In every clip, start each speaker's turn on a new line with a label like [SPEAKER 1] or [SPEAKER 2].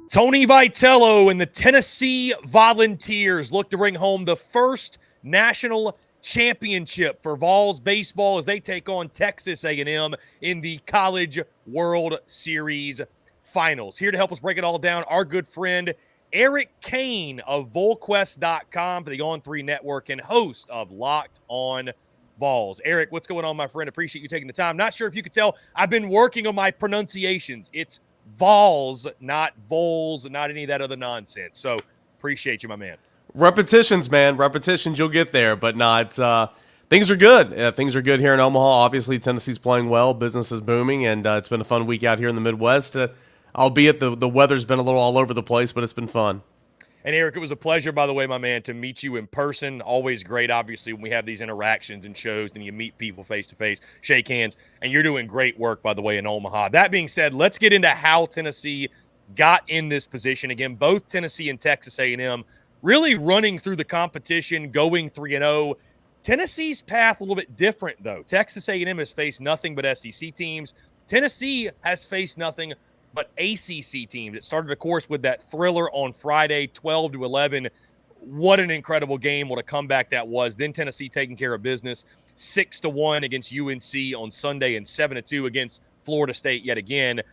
[SPEAKER 1] Tony Vitello and the Tennessee Volunteers look to bring home the first national championship for Vols baseball as they take on Texas A&M in the College World Series Finals. Here to help us break it all down, our good friend Eric Cain of VolQuest.com for the On3 Network and host of Locked On Vols. Eric, what's going on, my friend? Appreciate you taking the time. Not sure if you could tell, I've been working on my pronunciations. It's Vols, not Vols, not any of that other nonsense. So appreciate you, my man.
[SPEAKER 2] Repetitions, man. Repetitions, you'll get there. But no, it's things are good. Things are good here in Omaha. Obviously, Tennessee's playing well. Business is booming, and it's been a fun week out here in the Midwest. Albeit the weather's been a little all over the place, but it's been fun.
[SPEAKER 1] And Eric, it was a pleasure, by the way, my man, to meet you in person. Always great, obviously, when we have these interactions and shows and you meet people face-to-face, shake hands, and you're doing great work, by the way, in Omaha. That being said, let's get into how Tennessee got in this position. Again, both Tennessee and Texas A&M really running through the competition, going 3-0. Tennessee's path a little bit different, though. Texas A&M has faced nothing but SEC teams. Tennessee has faced nothing but ACC teams. It started, of course, with that thriller on Friday, 12-11. What an incredible game. What a comeback that was. Then Tennessee taking care of business, 6-1 against UNC on Sunday and 7-2 against Florida State yet again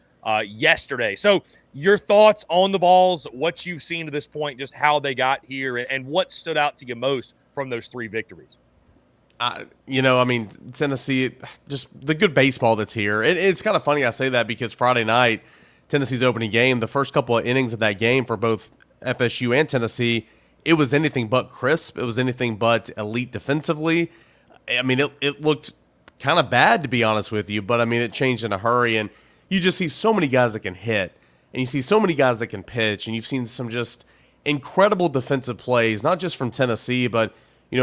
[SPEAKER 1] yesterday. So your thoughts on the Vols, what you've seen to this point, just how they got here, and what stood out to you most from those three victories?
[SPEAKER 2] Tennessee, just the good baseball that's here. It's kind of funny I say that because Friday night, Tennessee's opening game, the first couple of innings of that game for both FSU and Tennessee, it was anything but crisp. It was anything but elite defensively. I mean, it looked kind of bad, to be honest with you, but, I mean, it changed in a hurry, and you just see so many guys that can hit, and you see so many guys that can pitch, and you've seen some just incredible defensive plays, not just from Tennessee, but,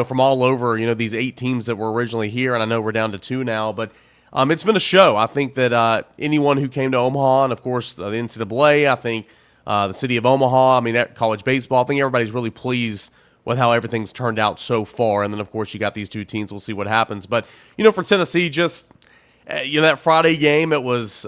[SPEAKER 2] from all over, these 8 teams that were originally here, and I know we're down to 2 now, but it's been a show. I think that anyone who came to Omaha, and of course the NCAA, I think the city of Omaha, that college baseball, I think everybody's really pleased with how everything's turned out so far. And then, of course, you got these 2 teams. We'll see what happens. But, for Tennessee, just, that Friday game, it was,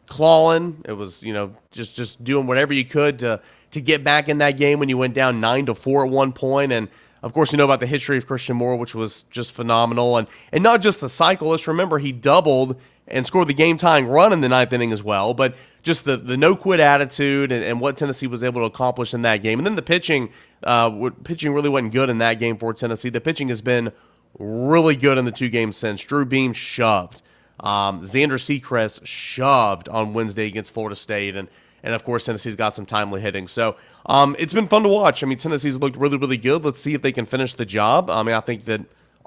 [SPEAKER 2] clawing. It was, just doing whatever you could to get back in that game when you went down 9-4 at one point. And, of course, you know about the history of Christian Moore, which was just phenomenal. And not just the cyclist. Remember, he doubled and scored the game-tying run in the 9th inning as well. But just the no-quit attitude and what Tennessee was able to accomplish in that game. And then the pitching really wasn't good in that game for Tennessee. The pitching has been really good in the 2 games since. Drew Beam shoved. Xander Sechrest shoved on Wednesday against Florida State. And of course, Tennessee's got some timely hitting. So it's been fun to watch. Tennessee's looked really, really good. Let's see if they can finish the job. I think that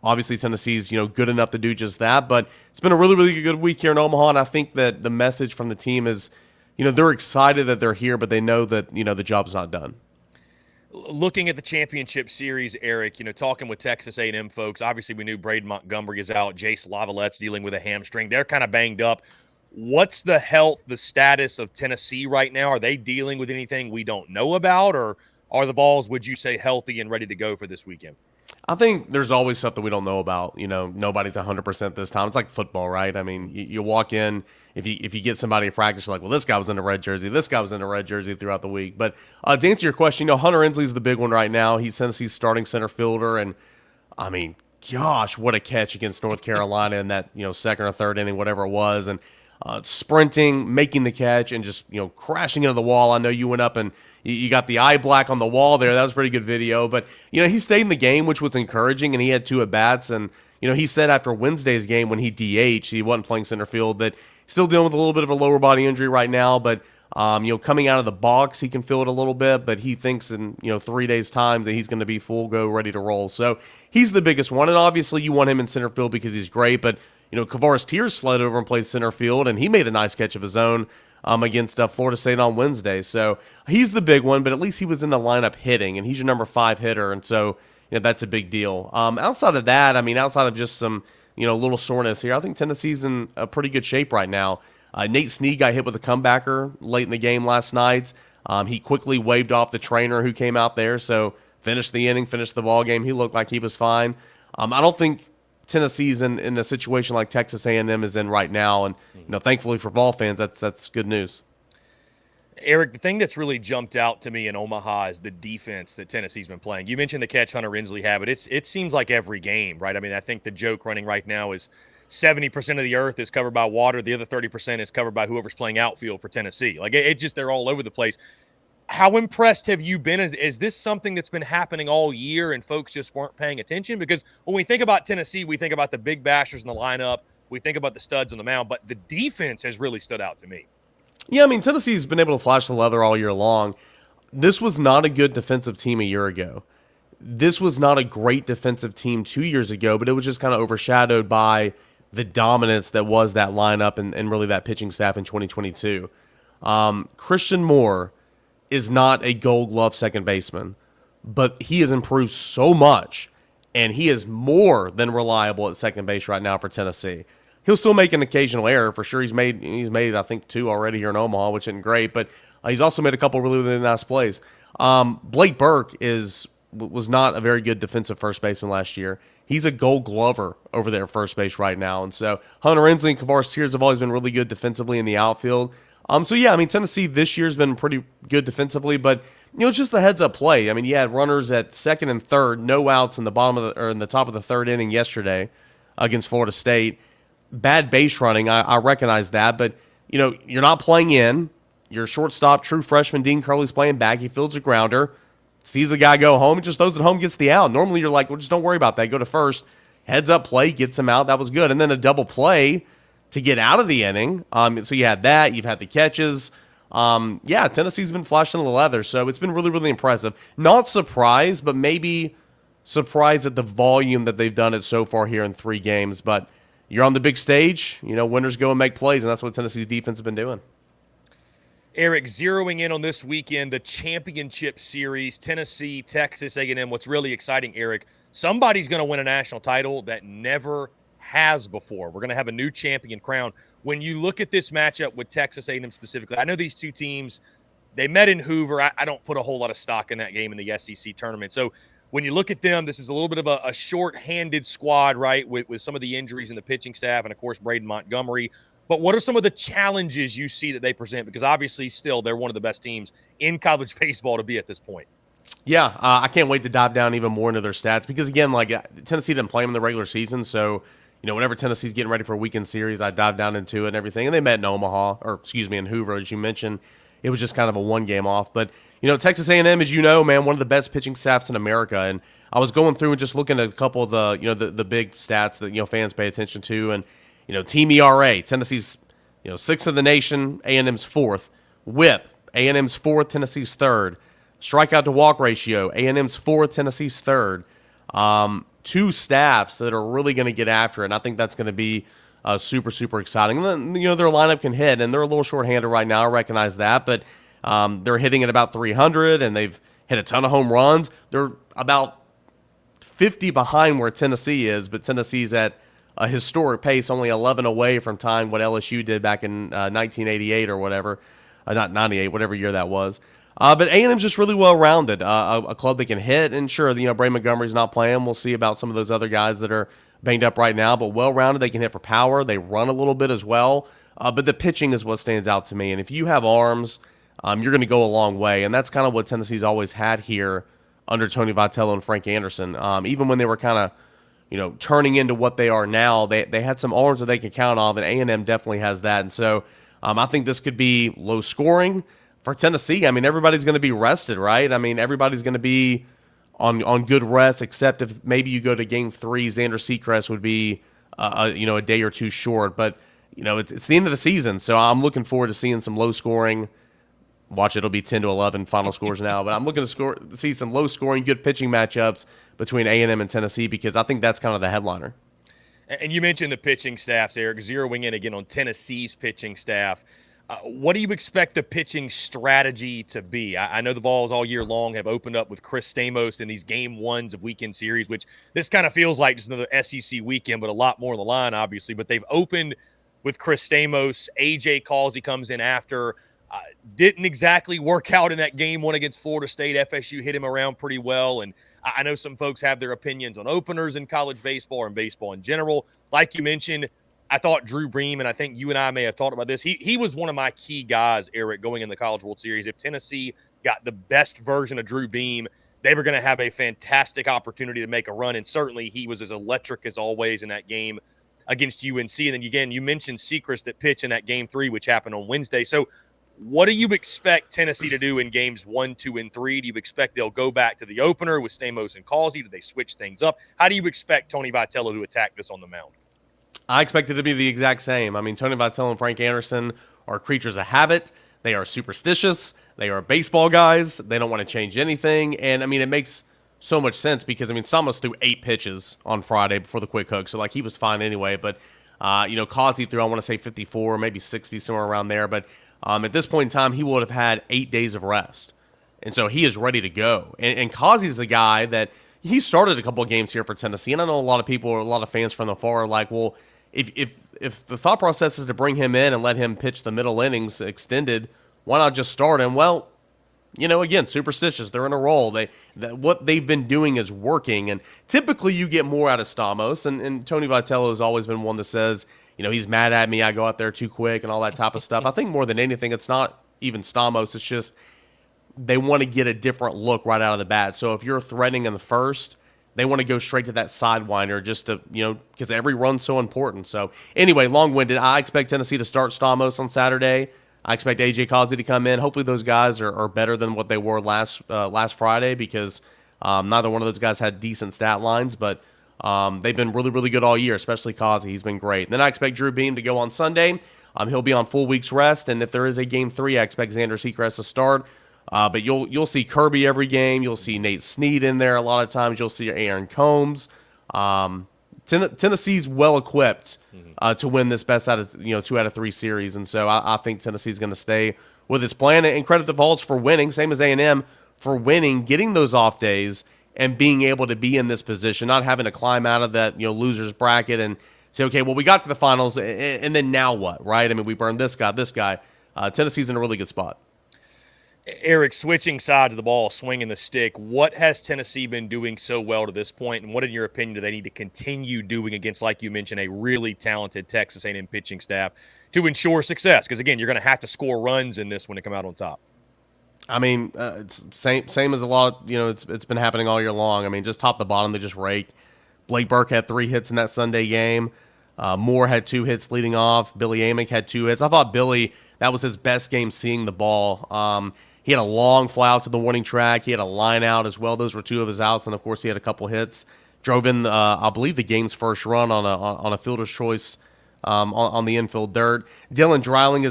[SPEAKER 2] obviously Tennessee's, good enough to do just that. But it's been a really, really good week here in Omaha. And I think that the message from the team is, they're excited that they're here, but they know that, the job's not done.
[SPEAKER 1] Looking at the championship series, Eric, talking with Texas A&M folks, obviously we knew Braden Montgomery is out. Jace Lavallette's dealing with a hamstring. They're kind of banged up. What's the health, the status of Tennessee right now? Are they dealing with anything we don't know about, or are the Vols, would you say, healthy and ready to go for this weekend?
[SPEAKER 2] I think there's always something we don't know about. Nobody's 100% this time. It's like football, right? You walk in, if you get somebody to practice, you're like, well, this guy was in a red jersey. This guy was in a red jersey throughout the week. But to answer your question, Hunter Inslee's the big one right now. He's Tennessee's starting center fielder, and gosh, what a catch against North Carolina in that second or third inning, whatever it was, and sprinting, making the catch, and just crashing into the wall. I know you went up and you got the eye black on the wall there. That was a pretty good video. But he stayed in the game, which was encouraging, and he had 2 at bats. And he said after Wednesday's game when he DH'd, he wasn't playing center field, that he's still dealing with a little bit of a lower body injury right now. But coming out of the box, he can feel it a little bit. But he thinks in 3 days' time that he's going to be full go, ready to roll. So he's the biggest one. And obviously you want him in center field because he's great. But Kavaris Tears slid over and played center field, and he made a nice catch of his own against Florida State on Wednesday. So he's the big one, but at least he was in the lineup hitting, and he's your number 5 hitter, and so that's a big deal. Outside of that, outside of just some little soreness here, I think Tennessee's in a pretty good shape right now. Nate Snead got hit with a comebacker late in the game last night. He quickly waved off the trainer who came out there, so finished the inning, finished the ball game. He looked like he was fine. I don't think Tennessee's in a situation like Texas A&M is in right now, and thankfully for Vol fans, that's good news.
[SPEAKER 1] Eric, the thing that's really jumped out to me in Omaha is the defense that Tennessee's been playing. You mentioned the catch Hunter Rensley had, but it seems like every game, right? I mean, I think the joke running right now is 70% of the earth is covered by water. The other 30% is covered by whoever's playing outfield for Tennessee. Like, it just, they're all over the place. How impressed have you been? Is this something that's been happening all year and folks just weren't paying attention? Because when we think about Tennessee, we think about the big bashers in the lineup. We think about the studs on the mound, but the defense has really stood out to me.
[SPEAKER 2] Yeah, I mean, Tennessee's been able to flash the leather all year long. This was not a good defensive team a year ago. This was not a great defensive team 2 years ago, but it was just kind of overshadowed by the dominance that was that lineup and really that pitching staff in 2022. Christian Moore is not a Gold Glove second baseman, but he has improved so much, and he is more than reliable at second base right now for Tennessee. He'll still make an occasional error for sure. He's made I think 2 already here in Omaha, which isn't great, but he's also made a couple really, really nice plays. Blake Burke was not a very good defensive first baseman last year. He's a Gold Glover over there at first base right now, and so Hunter Rensley and Kavaris Tears have always been really good defensively in the outfield. So yeah, I mean, Tennessee this year's been pretty good defensively, but it's just the heads-up play. I mean, you had runners at second and third, no outs in the in the top of the third inning yesterday against Florida State. Bad base running, I recognize that, but you're not playing in. Your shortstop, true freshman Dean Curley's playing back. He fields a grounder, sees the guy go home, and just throws it home, gets the out. Normally, you're like, well, just don't worry about that. Go to first. Heads-up play, gets him out. That was good. And then a double play to get out of the inning. So you had that. You've had the catches. Yeah, Tennessee's been flashing the leather, so it's been really, really impressive. Not surprised, but maybe surprised at the volume that they've done it so far here in 3 games. But you're on the big stage. Winners go and make plays, and that's what Tennessee's defense has been doing.
[SPEAKER 1] Eric, zeroing in on this weekend, the championship series, Tennessee, Texas A&M. What's really exciting, Eric, somebody's going to win a national title that never has before. We're going to have a new champion crown. When you look at this matchup with Texas A&M specifically, I know these two teams, they met in Hoover. I don't put a whole lot of stock in that game in the SEC tournament. So when you look at them, this is a little bit of a short-handed squad, right, with some of the injuries in the pitching staff and, of course, Braden Montgomery. But what are some of the challenges you see that they present? Because obviously still they're one of the best teams in college baseball to be at this point.
[SPEAKER 2] Yeah, I can't wait to dive down even more into their stats because, again, Tennessee didn't play them in the regular season. So, whenever Tennessee's getting ready for a weekend series, I dive down into it and everything. And they met in in Hoover, as you mentioned. It was just kind of a 1 game off. But, Texas A&M, as you know, man, one of the best pitching staffs in America. And I was going through and just looking at a couple of the big stats that, fans pay attention to. And, team ERA, Tennessee's, 6th in the nation, A&M's 4th. WHIP, A&M's 4th, Tennessee's 3rd. Strikeout to walk ratio, A&M's 4th, Tennessee's 3rd. 2 staffs that are really going to get after it, and I think that's going to be super, super exciting. And then, their lineup can hit, and they're a little shorthanded right now. I recognize that, but they're hitting at about 300, and they've hit a ton of home runs. They're about 50 behind where Tennessee is, but Tennessee's at a historic pace, only 11 away from tying what LSU did back in 1988 or whatever. Not 98, whatever year that was. But A&M's just really well-rounded, a club that can hit. And sure, Bray Montgomery's not playing. We'll see about some of those other guys that are banged up right now. But well-rounded, they can hit for power. They run a little bit as well. But the pitching is what stands out to me. And if you have arms, you're going to go a long way. And that's kind of what Tennessee's always had here under Tony Vitello and Frank Anderson. Even when they were kind of turning into what they are now, they had some arms that they could count on, and A&M definitely has that. And so I think this could be low scoring for Tennessee. I mean, everybody's going to be rested, right? I mean, everybody's going to be on good rest, except if maybe you go to Game 3, Xander Sechrest would be a day or 2 short. But it's the end of the season, so I'm looking forward to seeing some low scoring. Watch, it'll be 10-11 final scores now, but I'm looking to see some low-scoring, good pitching matchups between A&M and Tennessee because I think that's kind of the headliner.
[SPEAKER 1] And you mentioned the pitching staffs, Eric, zeroing in again on Tennessee's pitching staff. What do you expect the pitching strategy to be? I know the Vols all year long have opened up with Chris Stamos in these Game 1s of weekend series, which this kind of feels like just another SEC weekend, but a lot more on the line, obviously. But they've opened with Chris Stamos. A.J. Causey comes in after. Didn't exactly work out in that Game 1 against Florida State. FSU hit him around pretty well, and I know some folks have their opinions on openers in college baseball and baseball in general. Like you mentioned, I thought Drew Bream, and I think you and I may have talked about this, he was one of my key guys, Eric, going in the College World Series. If Tennessee got the best version of Drew Bream, they were going to have a fantastic opportunity to make a run, and certainly he was as electric as always in that game against UNC. And then, again, you mentioned Sechrist that pitched in that Game 3, which happened on Wednesday. So what do you expect Tennessee to do in games 1, 2, and 3? Do you expect they'll go back to the opener with Stamos and Causey? Do they switch things up? How do you expect Tony Vitello to attack this on the mound?
[SPEAKER 2] I expect it to be the exact same. I mean, Tony Vitello and Frank Anderson are creatures of habit. They are superstitious. They are baseball guys. They don't want to change anything. And, I mean, it makes so much sense because, I mean, Stamos threw 8 pitches on Friday before the quick hook. So, like, he was fine anyway. But, Causey threw, I want to say, 54, maybe 60, somewhere around there. But at this point in time, he would have had 8 days of rest. And so he is ready to go. And Causey's the guy that he started a couple of games here for Tennessee. And I know a lot of people, or a lot of fans from the far are like, well, if the thought process is to bring him in and let him pitch the middle innings extended, why not just start him? Well, again, superstitious. They're in a role. What they've been doing is working. And typically you get more out of Stamos. And Tony Vitello has always been one that says, he's mad at me. I go out there too quick and all that type of stuff. I think more than anything, it's not even Stamos. It's just they want to get a different look right out of the bat. So if you're threatening in the first, they want to go straight to that sidewinder just to, because every run's so important. So anyway, long-winded. I expect Tennessee to start Stamos on Saturday. I expect A.J. Causey to come in. Hopefully those guys are better than what they were last Friday because neither one of those guys had decent stat lines, but they've been really, really good all year, especially Causey. He's been great. And then I expect Drew Beam to go on Sunday. He'll be on full week's rest, and if there is a Game 3, I expect Xander Sechrist to start. But you'll see Kirby every game. You'll see Nate Snead in there a lot of times. You'll see Aaron Combs. Tennessee's well equipped to win this best out of 2 out of 3 series, and so I think Tennessee's going to stay with its plan. And credit the Vols for winning, same as A&M for winning, getting those off days, and being able to be in this position, not having to climb out of that losers bracket and say, okay, well we got to the finals, and then now what, right? I mean, we burned this guy. Tennessee's in a really good spot.
[SPEAKER 1] Eric, switching sides of the ball, swinging the stick, what has Tennessee been doing so well to this point, and what, in your opinion, do they need to continue doing against, like you mentioned, a really talented Texas A&M pitching staff to ensure success? Because, again, you're going to have to score runs in this when they come out on top.
[SPEAKER 2] I mean, it's same as a lot of, it's been happening all year long. I mean, just top to bottom, they just rake. Blake Burke had 3 hits in that Sunday game. Moore had 2 hits leading off. Billy Amick had 2 hits. I thought Billy, that was his best game seeing the ball. He had a long fly out to the warning track. He had a line out as well. Those were 2 of his outs, and of course he had a couple hits. Drove in, I believe, the game's first run on a fielder's choice on the infield dirt. Dylan Dreiling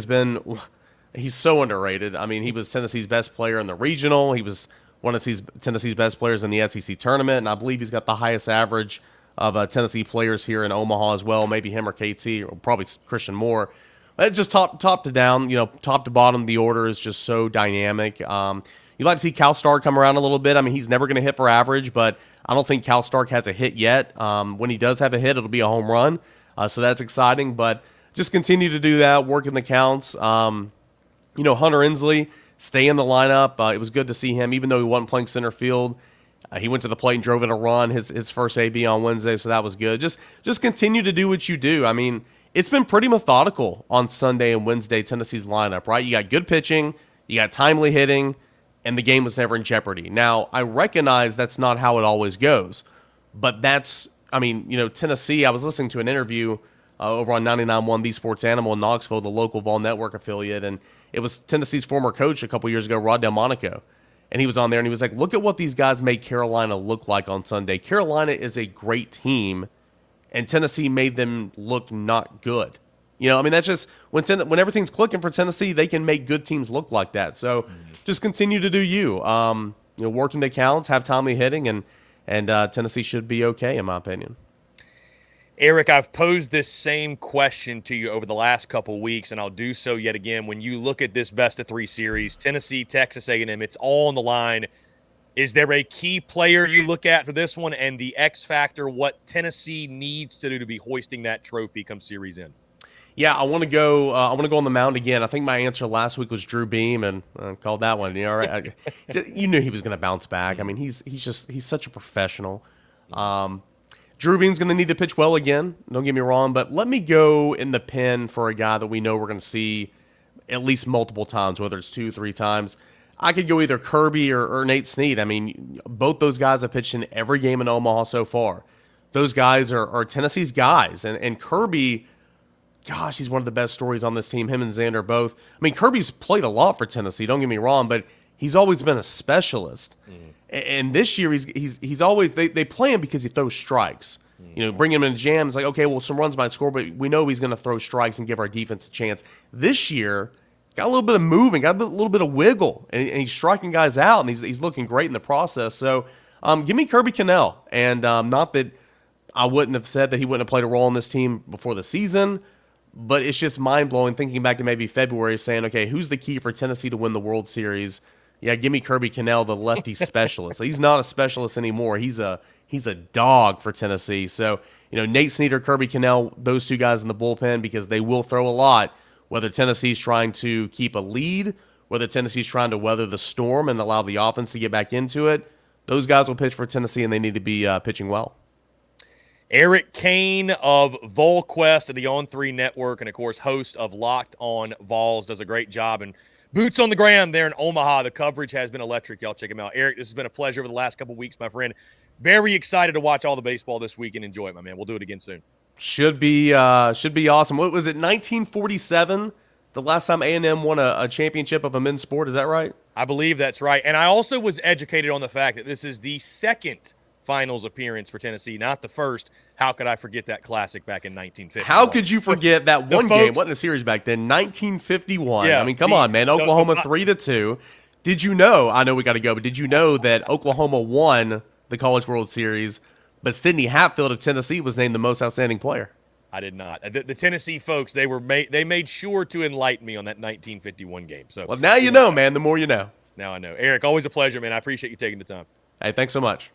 [SPEAKER 2] he's so underrated. I mean, he was Tennessee's best player in the regional. He was one of Tennessee's best players in the SEC tournament, and I believe he's got the highest average of Tennessee players here in Omaha as well. Maybe him or KT, or probably Christian Moore. It's just top to down, top to bottom, the order is just so dynamic. You'd like to see Cal Stark come around a little bit. I mean, he's never going to hit for average, but I don't think Cal Stark has a hit yet. When he does have a hit, it'll be a home run. So that's exciting, but just continue to do that, work in the counts. Hunter Inslee, stay in the lineup. It was good to see him, even though he wasn't playing center field. He went to the plate and drove in a run, his first AB on Wednesday, so that was good. Just continue to do what you do. I mean, it's been pretty methodical on Sunday and Wednesday, Tennessee's lineup, right? You got good pitching, you got timely hitting, and the game was never in jeopardy. Now, I recognize that's not how it always goes, but Tennessee, I was listening to an interview over on 99.1 The Sports Animal in Knoxville, the local Vol Network affiliate, and it was Tennessee's former coach a couple years ago, Rod Delmonico, and he was on there, and he was like, look at what these guys made Carolina look like on Sunday. Carolina is a great team, and Tennessee made them look not good. That's just when everything's clicking for Tennessee, they can make good teams look like that. So just continue to do you. Work into counts, have timely hitting, and Tennessee should be okay, in my opinion.
[SPEAKER 1] Eric, I've posed this same question to you over the last couple weeks, and I'll do so yet again. When you look at this best-of-3 series, Tennessee, Texas A&M, it's all on the line. Is there a key player you look at for this one, and the X factor, what Tennessee needs to do to be hoisting that trophy come series end?
[SPEAKER 2] Yeah, I want to go. On the mound again. I think my answer last week was Drew Beam, and called that one. All right, you knew he was going to bounce back. I mean, he's such a professional. Drew Bean's going to need to pitch well again. Don't get me wrong, but let me go in the pen for a guy that we know we're going to see at least multiple times, whether it's 2-3 times. I could go either Kirby or Nate Snead. I mean, both those guys have pitched in every game in Omaha so far. Those guys are Tennessee's guys. And Kirby, gosh, he's one of the best stories on this team. Him and Xander both. I mean, Kirby's played a lot for Tennessee, don't get me wrong, but he's always been a specialist. And this year, he's always, they play him because he throws strikes. You know, bring him in a jam. It's like, okay, well, some runs might score, but we know he's going to throw strikes and give our defense a chance. This year, got a little bit of moving, got a little bit of wiggle, and he's striking guys out, and he's looking great in the process. So give me Kirby Cannell. And not that I wouldn't have said that he wouldn't have played a role in this team before the season, but it's just mind-blowing thinking back to maybe February saying, okay, who's the key for Tennessee to win the World Series? Yeah, give me Kirby Cannell, the lefty specialist. He's not a specialist anymore. He's a dog for Tennessee. So, you know, Nate Snead or Kirby Cannell, those two guys in the bullpen, because they will throw a lot, whether Tennessee's trying to keep a lead, whether Tennessee's trying to weather the storm and allow the offense to get back into it. Those guys will pitch for Tennessee, and they need to be pitching well.
[SPEAKER 1] Eric Cain of VolQuest of the On3 Network and, of course, host of Locked On Vols, does a great job. And boots on the ground there in Omaha. The coverage has been electric. Y'all check him out. Eric, this has been a pleasure over the last couple of weeks, my friend. Very excited to watch all the baseball this week and enjoy it, my man. We'll do it again soon.
[SPEAKER 2] Should be awesome. What was it, 1947? The last time A&M won a championship of a men's sport, is that right?
[SPEAKER 1] I believe that's right. And I also was educated on the fact that this is the second finals appearance for Tennessee, not the first. How could I forget that classic back in 1950?
[SPEAKER 2] How could you forget that one game? Wasn't a series back then, 1951. Yeah, I mean, come on, man. Oklahoma 3-2. Did you know, I know we got to go, but did you know that Oklahoma won the College World Series, but Sidney Hatfield of Tennessee was named the most outstanding player?
[SPEAKER 1] I did not. The Tennessee folks, they made sure to enlighten me on that 1951 game. So,
[SPEAKER 2] well, now you know, man. The more you know.
[SPEAKER 1] Now I know. Eric, always a pleasure, man. I appreciate you taking the time.
[SPEAKER 2] Hey, thanks so much.